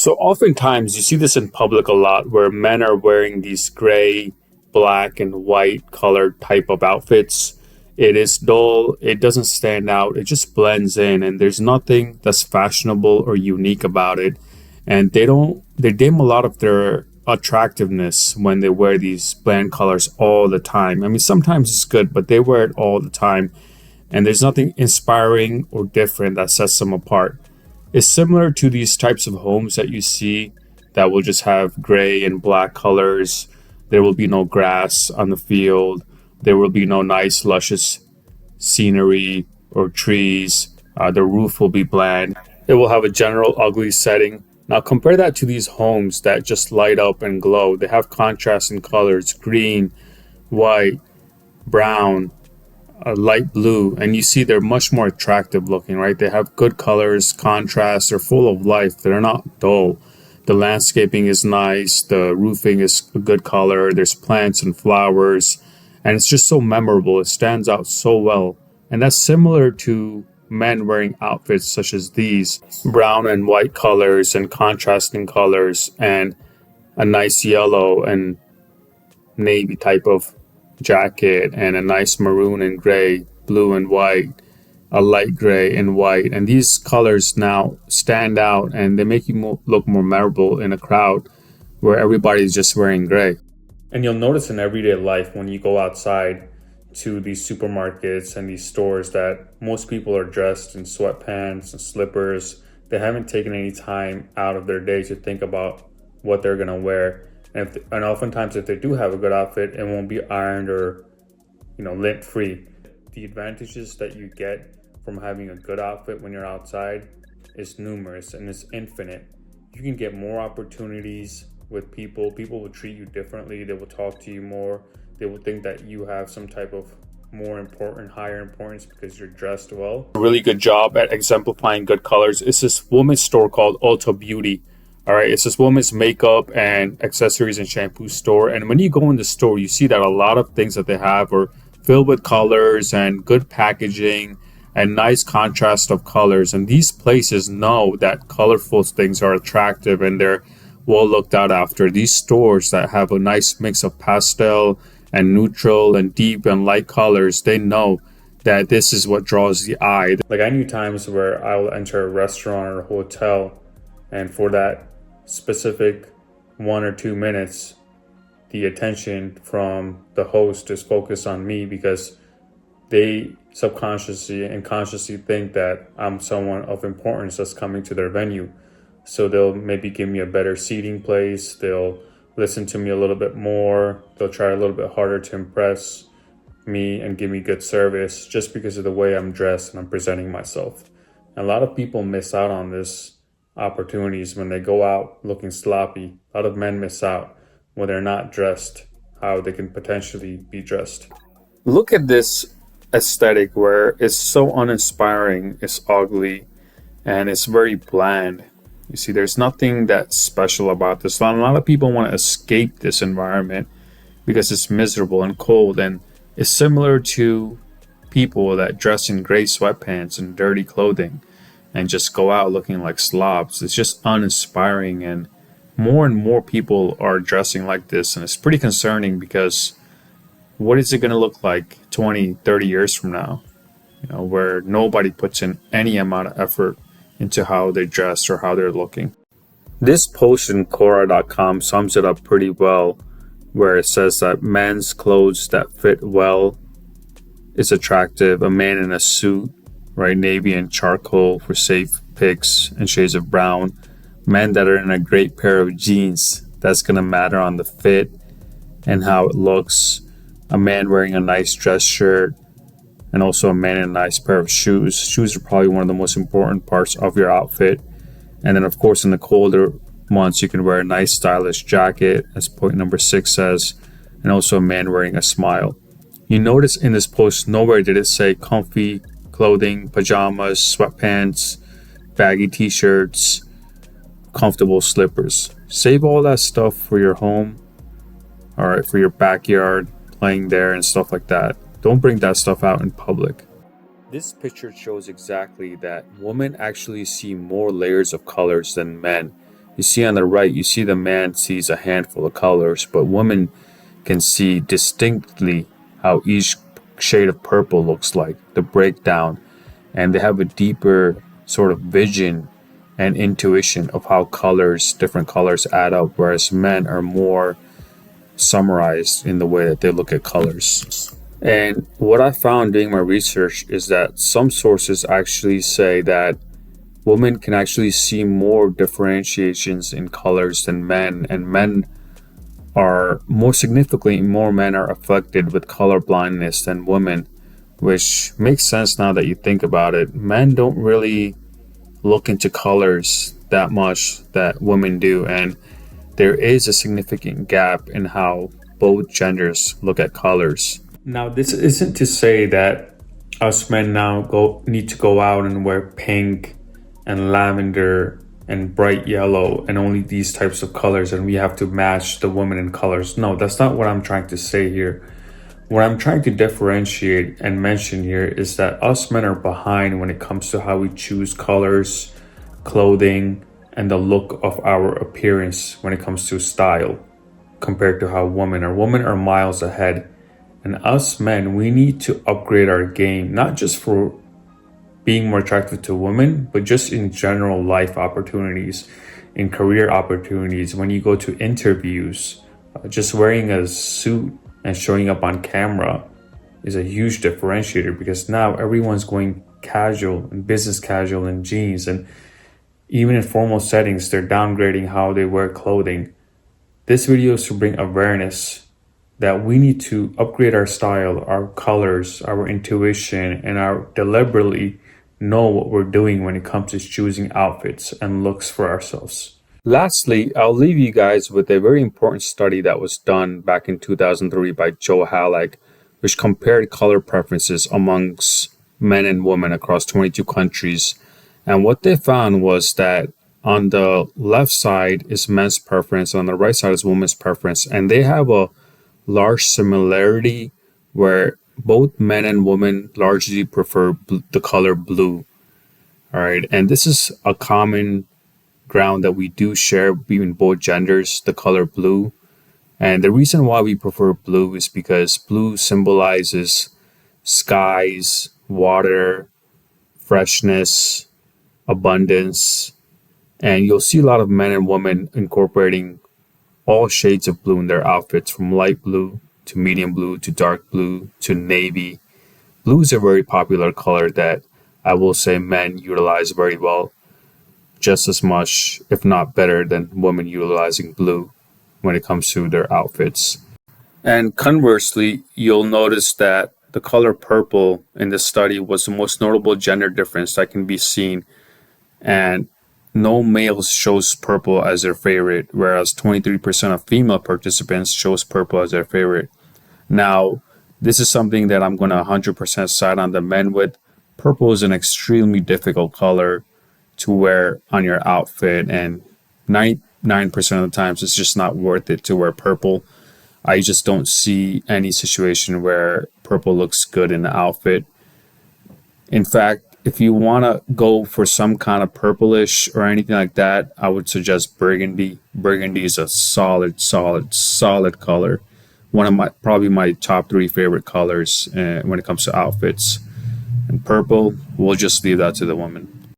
So oftentimes you see this in public a lot where men are wearing these gray, black, and white colored type of outfits. It is dull, it doesn't stand out, it just blends in, and there's nothing that's fashionable or unique about it. And they dim a lot of their attractiveness when they wear these bland colors all the time. I mean, sometimes it's good, but they wear it all the time, and there's nothing inspiring or different that sets them apart. It's similar to these types of homes that you see that will just have gray and black colors. There will be no grass on the field. There will be no nice, luscious scenery or trees. The roof will be bland. It will have a general ugly setting. Now compare that to these homes that just light up and glow. They have contrast in colors, green, white, brown, light blue, and you see they're much more attractive looking, right? They have good colors, contrast, they're full of life, they're not dull. The landscaping is nice, the roofing is a good color, there's plants and flowers, and it's just so memorable. It stands out so well. And that's similar to men wearing outfits such as these brown and white colors and contrasting colors and a nice yellow and navy type of jacket and a nice maroon and gray, blue and white, a light gray and white. And these colors now stand out and they make you look more memorable in a crowd where everybody's just wearing gray. And you'll notice in everyday life when you go outside to these supermarkets and these stores that most people are dressed in sweatpants and slippers. They haven't taken any time out of their day to think about what they're going to wear. And oftentimes if they do have a good outfit, it won't be ironed or, lint free. The advantages that you get from having a good outfit when you're outside is numerous and it's infinite. You can get more opportunities with people. People will treat you differently. They will talk to you more. They will think that you have some type of more important, higher importance because you're dressed well. A really good job at exemplifying good colors is this woman's store called Ulta Beauty. All right, it's this woman's makeup and accessories and shampoo store. And when you go in the store, you see that a lot of things that they have are filled with colors and good packaging and nice contrast of colors. And these places know that colorful things are attractive and they're well looked out after. These stores that have a nice mix of pastel and neutral and deep and light colors, they know that this is what draws the eye. Like I knew times where I will enter a restaurant or a hotel, and for that specific 1 or 2 minutes, the attention from the host is focused on me because they subconsciously and consciously think that I'm someone of importance that's coming to their venue. So they'll maybe give me a better seating place. They'll listen to me a little bit more. They'll try a little bit harder to impress me and give me good service just because of the way I'm dressed and I'm presenting myself. And a lot of people miss out on this opportunities when they go out looking sloppy. A lot of men miss out when they're not dressed how they can potentially be dressed. Look at this aesthetic where it's so uninspiring, it's ugly, and it's very bland. You see, there's nothing that special about this. A lot of people want to escape this environment because it's miserable and cold, and it's similar to people that dress in gray sweatpants and dirty clothing and just go out looking like slobs. It's just uninspiring, and more people are dressing like this, and it's pretty concerning because what is it going to look like 20, 30 years from now? Where nobody puts in any amount of effort into how they dress or how they're looking. This post in Quora.com sums it up pretty well, where it says that men's clothes that fit well is attractive. A man in a suit, right, navy and charcoal for safe picks and shades of brown. Men that are in a great pair of jeans, that's going to matter on the fit and how it looks. A man wearing a nice dress shirt, and also a man in a nice pair of shoes. Shoes are probably one of the most important parts of your outfit. And then of course in the colder months, you can wear a nice stylish jacket, as point number 6 says, and also a man wearing a smile. You notice in this post, nowhere did it say comfy clothing, pajamas, sweatpants, baggy t-shirts, comfortable slippers. Save all that stuff for your home, all right, for your backyard, playing there and stuff like that. Don't bring that stuff out in public. This picture shows exactly that women actually see more layers of colors than men. You see on the right, you see the man sees a handful of colors, but women can see distinctly how each shade of purple looks like, the breakdown, and they have a deeper sort of vision and intuition of how different colors add up, whereas men are more summarized in the way that they look at colors. And what I found doing my research is that some sources actually say that women can actually see more differentiations in colors than men, and men are more significantly, more men are afflicted with color blindness than women, which makes sense now that you think about it. Men don't really look into colors that much that women do, and there is a significant gap in how both genders look at colors. Now, this isn't to say that us men now go need to go out and wear pink and lavender and bright yellow and only these types of colors and we have to match the women in colors. No, that's not what I'm trying to say here. What I'm trying to differentiate and mention here is that us men are behind when it comes to how we choose colors, clothing, and the look of our appearance when it comes to style compared to how women are. Women are miles ahead. And us men, we need to upgrade our game, not just for being more attractive to women, but just in general life opportunities, in career opportunities. When you go to interviews, just wearing a suit and showing up on camera is a huge differentiator because now everyone's going casual and business casual in jeans, and even in formal settings, they're downgrading how they wear clothing. This video is to bring awareness that we need to upgrade our style, our colors, our intuition, and our deliberately know what we're doing when it comes to choosing outfits and looks for ourselves. Lastly, I'll leave you guys with a very important study that was done back in 2003 by Joe Halleck, which compared color preferences amongst men and women across 22 countries. And what they found was that on the left side is men's preference, on the right side is women's preference, and they have a large similarity where both men and women largely prefer the color blue. All right, and this is a common ground that we do share between both genders, the color blue. And the reason why we prefer blue is because blue symbolizes skies, water, freshness, abundance, and you'll see a lot of men and women incorporating all shades of blue in their outfits, from light blue to medium blue to dark blue to navy. Blue is a very popular color that I will say men utilize very well, just as much, if not better, than women utilizing blue when it comes to their outfits. And conversely, you'll notice that the color purple in this study was the most notable gender difference that can be seen, and no males chose purple as their favorite, whereas 23% of female participants chose purple as their favorite. Now, this is something that I'm going to 100% side on the men with. Purple is an extremely difficult color to wear on your outfit, and 99% of the times it's just not worth it to wear purple. I just don't see any situation where purple looks good in the outfit. In fact, if you want to go for some kind of purplish or anything like that, I would suggest burgundy. Burgundy is a solid color. One of probably my top 3 favorite colors when it comes to outfits. And purple, we'll just leave that to the women.